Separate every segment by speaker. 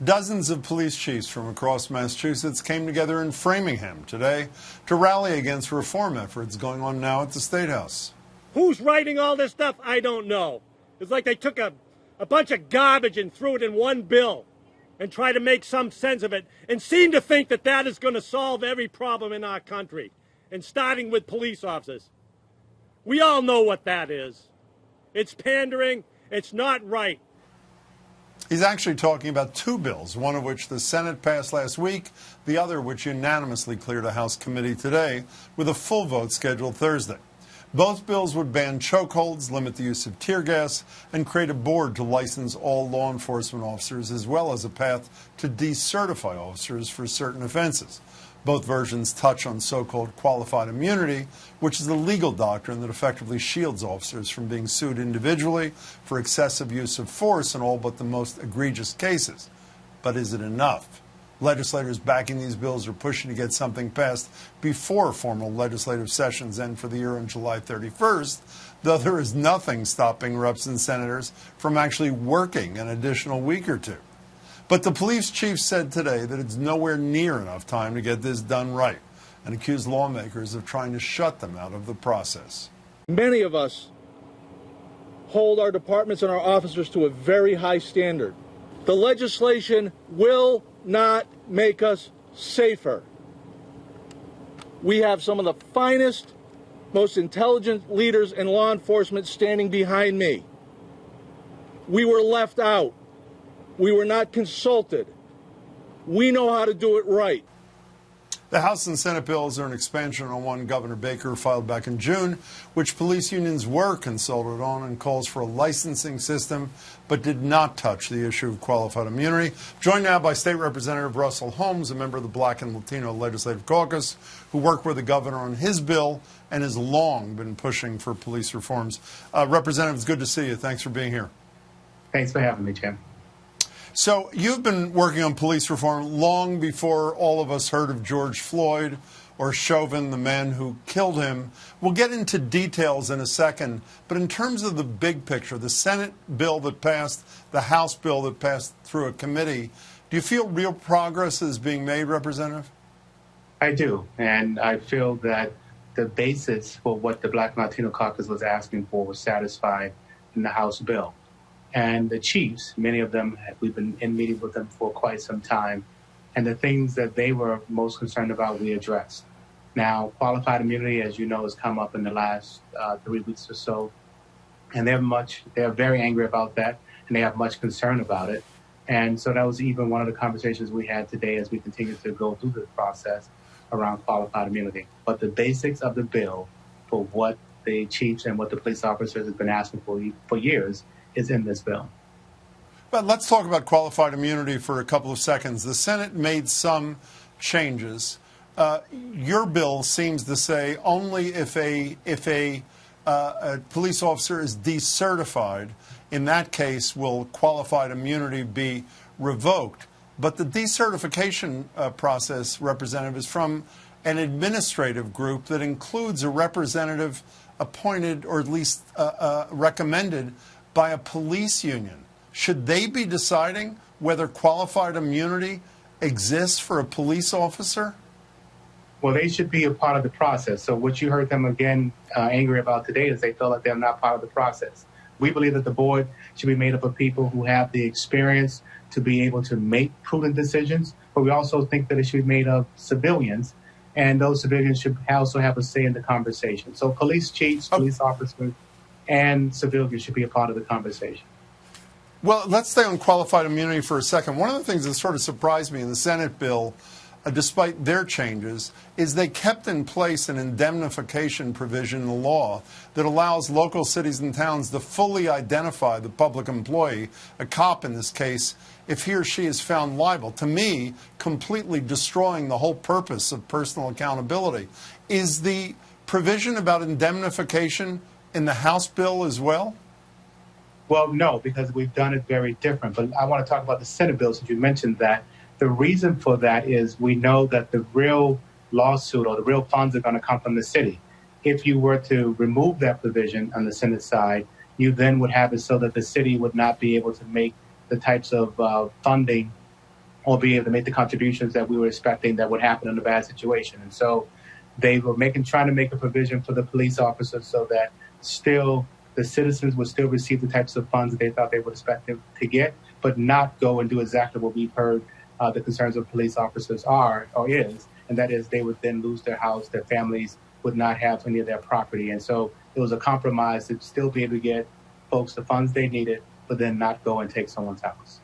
Speaker 1: Dozens of police chiefs from across Massachusetts came together in Framingham today to rally against reform efforts going on now at the State House.
Speaker 2: Who's writing all this stuff? I don't know. It's like they took a bunch of garbage and threw it in one bill and tried to make some sense of it and seem to think that that is going to solve every problem in our country, and starting with police officers. We all know what that is. It's pandering. It's not right.
Speaker 1: He's actually talking about two bills, one of which the Senate passed last week, the other which unanimously cleared a House committee today, with a full vote scheduled Thursday. Both bills would ban chokeholds, limit the use of tear gas, and create a board to license all law enforcement officers, as well as a path to decertify officers for certain offenses. Both versions touch on so-called qualified immunity, which is the legal doctrine that effectively shields officers from being sued individually for excessive use of force in all but the most egregious cases. But is it enough? Legislators backing these bills are pushing to get something passed before formal legislative sessions end for the year on July 31st, though there is nothing stopping reps and senators from actually working an additional week or two. But the police chief said today that it's nowhere near enough time to get this done right, and accused lawmakers of trying to shut them out of the process.
Speaker 3: Many of us hold our departments and our officers to a very high standard. The legislation will not make us safer. We have some of the finest, most intelligent leaders in law enforcement standing behind me. We were left out. We were not consulted. We know how to do it right.
Speaker 1: The House and Senate bills are an expansion on one Governor Baker filed back in June, which police unions were consulted on, and calls for a licensing system, but did not touch the issue of qualified immunity. Joined now by State Representative Russell Holmes, a member of the Black and Latino Legislative Caucus, who worked with the governor on his bill and has long been pushing for police reforms. Representative, it's good to see you. Thanks for being here.
Speaker 4: Thanks for having me, Jim.
Speaker 1: So you've been working on police reform long before all of us heard of George Floyd or Chauvin, the man who killed him. We'll get into details in a second, but in terms of the big picture, the Senate bill that passed, the House bill that passed through a committee, do you feel real progress is being made, Representative?
Speaker 4: I do, and I feel that the basis for what the Black and Latino Caucus was asking for was satisfied in the House bill. And the chiefs, many of them, we've been in meeting with them for quite some time, and the things that they were most concerned about, we addressed. Now, qualified immunity, as you know, has come up in the last 3 weeks or so, and they're very angry about that, and they have much concern about it. And so that was even one of the conversations we had today as we continue to go through the process around qualified immunity. But the basics of the bill for what the chiefs and what the police officers have been asking for years is in this bill.
Speaker 1: But let's talk about qualified immunity for a couple of seconds. The Senate made some changes. Your bill seems to say only if a police officer is decertified, in that case will qualified immunity be revoked. But the decertification process, Representative, is from an administrative group that includes a representative appointed or at least recommended by a police union. Should they be deciding whether qualified immunity exists for a police officer?
Speaker 4: Well, they should be a part of the process. So what you heard them again angry about today is they feel that they're not part of the process. We believe that the board should be made up of people who have the experience to be able to make prudent decisions, but we also think that it should be made of civilians, and those civilians should also have a say in the conversation. So police chiefs, police officers, and civilians should be a part of the conversation.
Speaker 1: Well, let's stay on qualified immunity for a second. One of the things that sort of surprised me in the Senate bill, despite their changes, is they kept in place an indemnification provision in the law that allows local cities and towns to fully identify the public employee, a cop in this case, if he or she is found liable. To me, completely destroying the whole purpose of personal accountability. Is the provision about indemnification in the House bill as well?
Speaker 4: Well, no, because we've done it very different. But I want to talk about the Senate bill since you mentioned that. The reason for that is we know that the real lawsuit or the real funds are going to come from the city. If you were to remove that provision on the Senate side, you then would have it so that the city would not be able to make the types of funding or be able to make the contributions that we were expecting that would happen in a bad situation. And so they were trying to make a provision for the police officers so that still the citizens would still receive the types of funds that they thought they would expect them to get, but not go and do exactly what we've heard the concerns of police officers are or is, and that is they would then lose their house, their families would not have any of their property. And so it was a compromise to still be able to get folks the funds they needed, but then not go and take someone's house.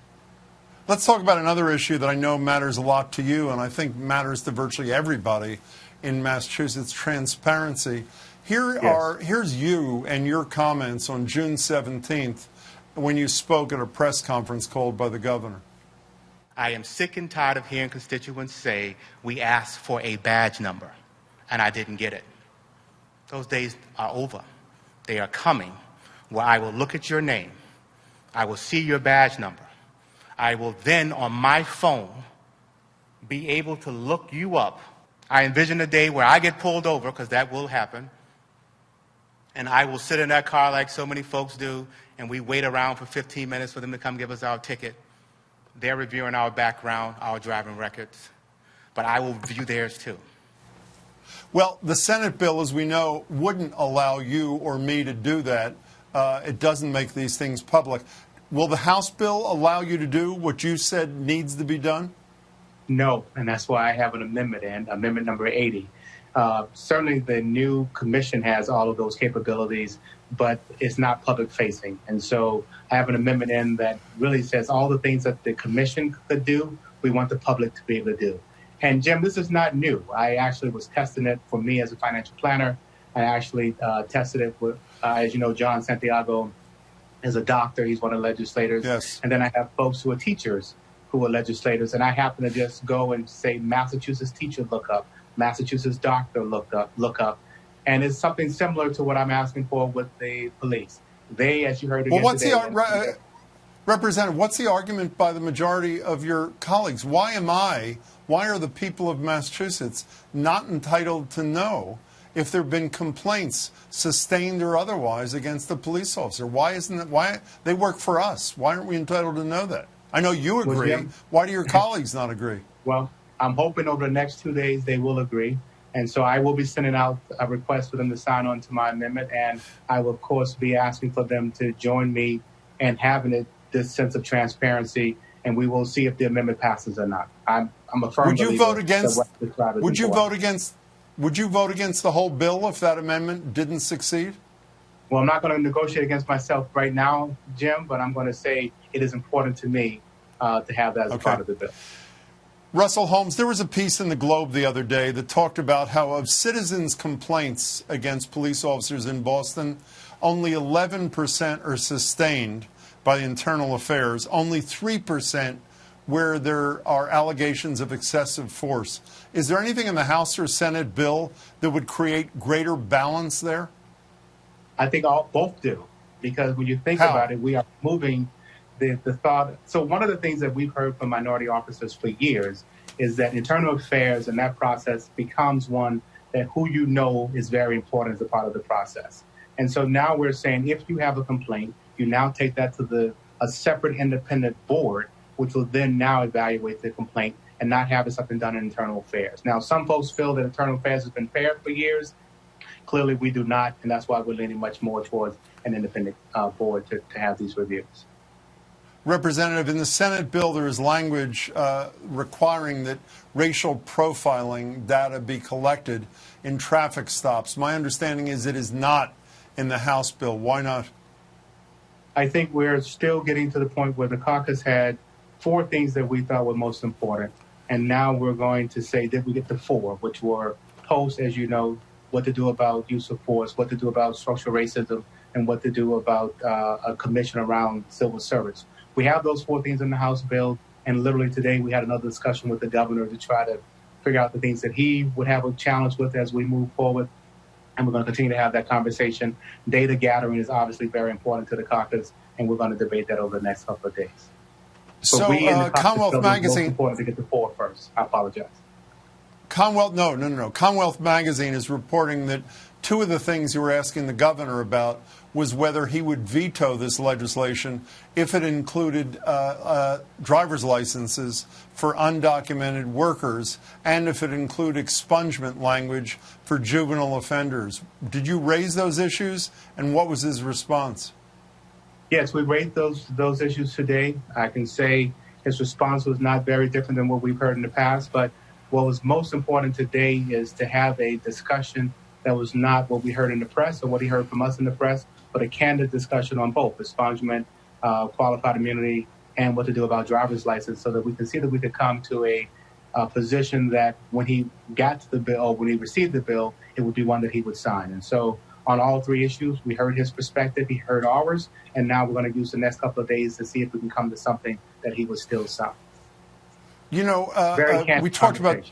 Speaker 1: Let's talk about another issue that I know matters a lot to you, and I think matters to virtually everybody in Massachusetts: transparency. Here's you and your comments on June 17th when you spoke at a press conference called by the governor.
Speaker 5: I am sick and tired of hearing constituents say we asked for a badge number and I didn't get it. Those days are over. They are coming where I will look at your name. I will see your badge number. I will then on my phone be able to look you up. I envision a day where I get pulled over, because that will happen, and I will sit in that car like so many folks do, and we wait around for 15 minutes for them to come give us our ticket. They're reviewing our background, our driving records, but I will view theirs too.
Speaker 1: Well, the Senate bill, as we know, wouldn't allow you or me to do that. It doesn't make these things public. Will the House bill allow you to do what you said needs to be done?
Speaker 4: No, and that's why I have an amendment in, amendment number 80. Certainly the new commission has all of those capabilities, but it's not public facing. And so I have an amendment in that really says all the things that the commission could do, we want the public to be able to do. And Jim, this is not new. I actually was testing it for me as a financial planner. I actually tested it with, as you know, John Santiago is a doctor. He's one of the legislators.
Speaker 1: Yes.
Speaker 4: And then I have folks who are teachers who are legislators. And I happen to just go and say Massachusetts teacher lookup, Massachusetts doctor lookup. And it's something similar to what I'm asking for with the police. They, as you heard again today,
Speaker 1: Representative, what's the argument by the majority of your colleagues? Why are the people of Massachusetts not entitled to know if there have been complaints, sustained or otherwise, against the police officer? Why they work for us? Why aren't we entitled to know that? I know you agree. Why do your colleagues not agree?
Speaker 4: Well, I'm hoping over the next 2 days they will agree. And so I will be sending out a request for them to sign on to my amendment. And I will, of course, be asking for them to join me in having this sense of transparency. And we will see if the amendment passes or not. I'm a firm believer.
Speaker 1: Would you vote against the whole bill if that amendment didn't succeed?
Speaker 4: Well, I'm not going to negotiate against myself right now, Jim, but I'm going to say it is important to me to have that as a part of the bill.
Speaker 1: Russell Holmes, there was a piece in the Globe the other day that talked about how of citizens' complaints against police officers in Boston, only 11% are sustained by Internal Affairs, only 3% where there are allegations of excessive force. Is there anything in the House or Senate bill that would create greater balance there?
Speaker 4: I think both do, because when you think about it, we are moving the thought. So one of the things that we've heard from minority officers for years is that internal affairs and that process becomes one that who you know is very important as a part of the process. And so now we're saying if you have a complaint, you now take that to a separate independent board, which will then now evaluate the complaint and not having something done in internal affairs. Now, some folks feel that internal affairs has been fair for years. Clearly, we do not, and that's why we're leaning much more towards an independent board to have these reviews.
Speaker 1: Representative, in the Senate bill, there is language requiring that racial profiling data be collected in traffic stops. My understanding is it is not in the House bill. Why not?
Speaker 4: I think we're still getting to the point where the caucus had 4 things that we thought were most important. And now we're going to say, did we get to 4, which were post, as you know, what to do about use of force, what to do about structural racism, and what to do about a commission around civil service. We have those 4 things in the House bill, and literally today we had another discussion with the governor to try to figure out the things that he would have a challenge with as we move forward, and we're going to continue to have that conversation. Data gathering is obviously very important to the caucus, and we're going to debate that over the next couple of days.
Speaker 1: So
Speaker 4: we in the
Speaker 1: Commonwealth Magazine,
Speaker 4: it's most important to get the 4 first. I apologize.
Speaker 1: Commonwealth Magazine is reporting that two of the things you were asking the governor about was whether he would veto this legislation if it included driver's licenses for undocumented workers and if it included expungement language for juvenile offenders. Did you raise those issues, and what was his response?
Speaker 4: Yes, we raised those issues today. I can say his response was not very different than what we've heard in the past, but what was most important today is to have a discussion that was not what we heard in the press or what he heard from us in the press, but a candid discussion on both expungement, qualified immunity, and what to do about driver's license, so that we can see that we could come to a position that when he got to the bill, or when he received the bill, it would be one that he would sign. And so on all three issues, we heard his perspective, he heard ours, and now we're going to use the next couple of days to see if we can come to something that he would still sign.
Speaker 1: You know, we talked about...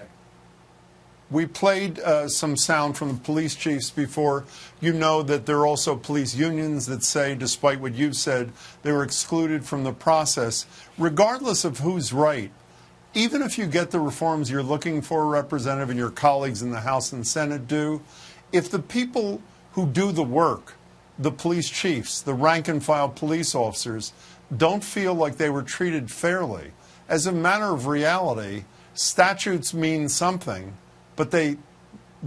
Speaker 1: We played some sound from the police chiefs before. You know that there are also police unions that say, despite what you've said, they were excluded from the process. Regardless of who's right, even if you get the reforms you're looking for, Representative, and your colleagues in the House and Senate do, if the people who do the work, the police chiefs, the rank-and-file police officers, don't feel like they were treated fairly, as a matter of reality, statutes mean something, but they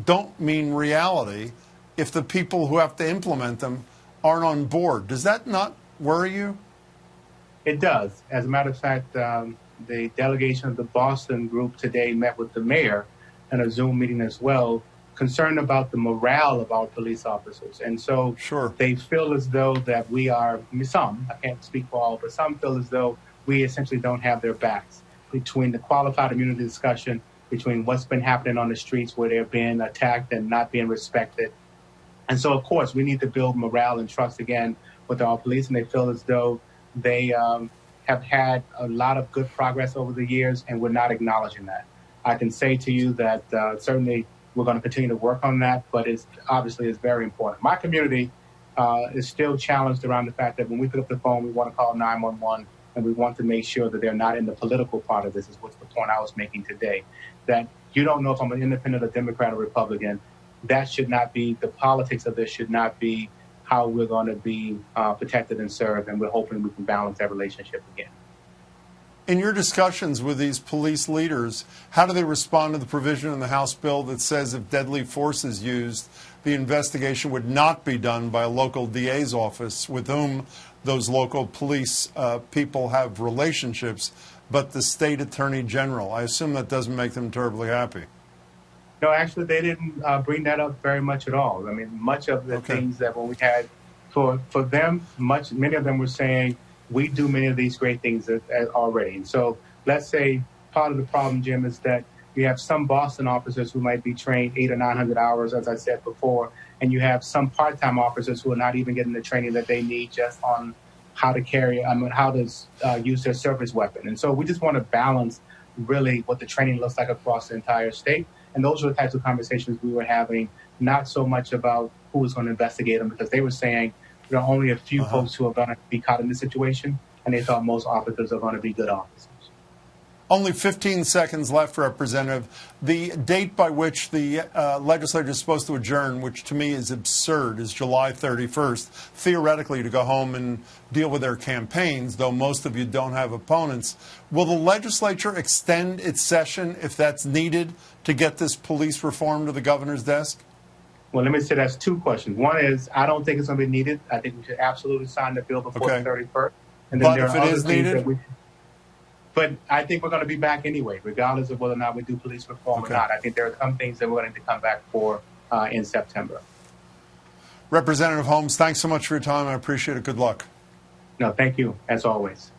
Speaker 1: don't mean reality if the people who have to implement them aren't on board. Does that not worry you?
Speaker 4: It does. As a matter of fact, the delegation of the Boston group today met with the mayor in a Zoom meeting as well, concerned about the morale of our police officers. And so they feel as though that we are, some, I can't speak for all, but some feel as though we essentially don't have their backs. Between the qualified immunity discussion, between what's been happening on the streets where they're being attacked and not being respected. And so, of course, we need to build morale and trust again with our police, and they feel as though they have had a lot of good progress over the years, and we're not acknowledging that. I can say to you that certainly we're going to continue to work on that, but it's obviously is very important. My community is still challenged around the fact that when we pick up the phone, we want to call 911, and we want to make sure that they're not in the political part of this, is what's the point I was making today. That you don't know if I'm an independent, a Democrat, or Republican. That should not be, the politics of this should not be how we're going to be protected and served, and we're hoping we can balance that relationship again.
Speaker 1: In your discussions with these police leaders, how do they respond to the provision in the House bill that says if deadly force is used, the investigation would not be done by a local DA's office with whom those local police people have relationships, but the state attorney general? I assume that doesn't make them terribly happy.
Speaker 4: No, actually, they didn't bring that up very much at all. I mean, much of the things that when we had for them, many of them were saying, we do many of these great things already. And so let's say part of the problem, Jim, is that you have some Boston officers who might be trained 800 or 900 hours, as I said before, and you have some part-time officers who are not even getting the training that they need just on how to carry, how to use their service weapon. And so we just want to balance really what the training looks like across the entire state. And those are the types of conversations we were having, not so much about who was going to investigate them, because they were saying there are only a few folks who are going to be caught in this situation, and they thought most officers are going to be good officers.
Speaker 1: Only 15 seconds left, Representative. The date by which the legislature is supposed to adjourn, which to me is absurd, is July 31st, theoretically to go home and deal with their campaigns, though most of you don't have opponents. Will the legislature extend its session if that's needed to get this police reform to the governor's desk?
Speaker 4: Well, let me say that's two questions. One is, I don't think it's going to be needed. I think we should absolutely sign the bill before the 31st. And then
Speaker 1: but
Speaker 4: there
Speaker 1: if
Speaker 4: are
Speaker 1: it is needed?
Speaker 4: But I think we're going to be back anyway, regardless of whether or not we do police reform or not. I think there are some things that we're going to come back for in September.
Speaker 1: Representative Holmes, thanks so much for your time. I appreciate it. Good luck.
Speaker 4: No, thank you, as always.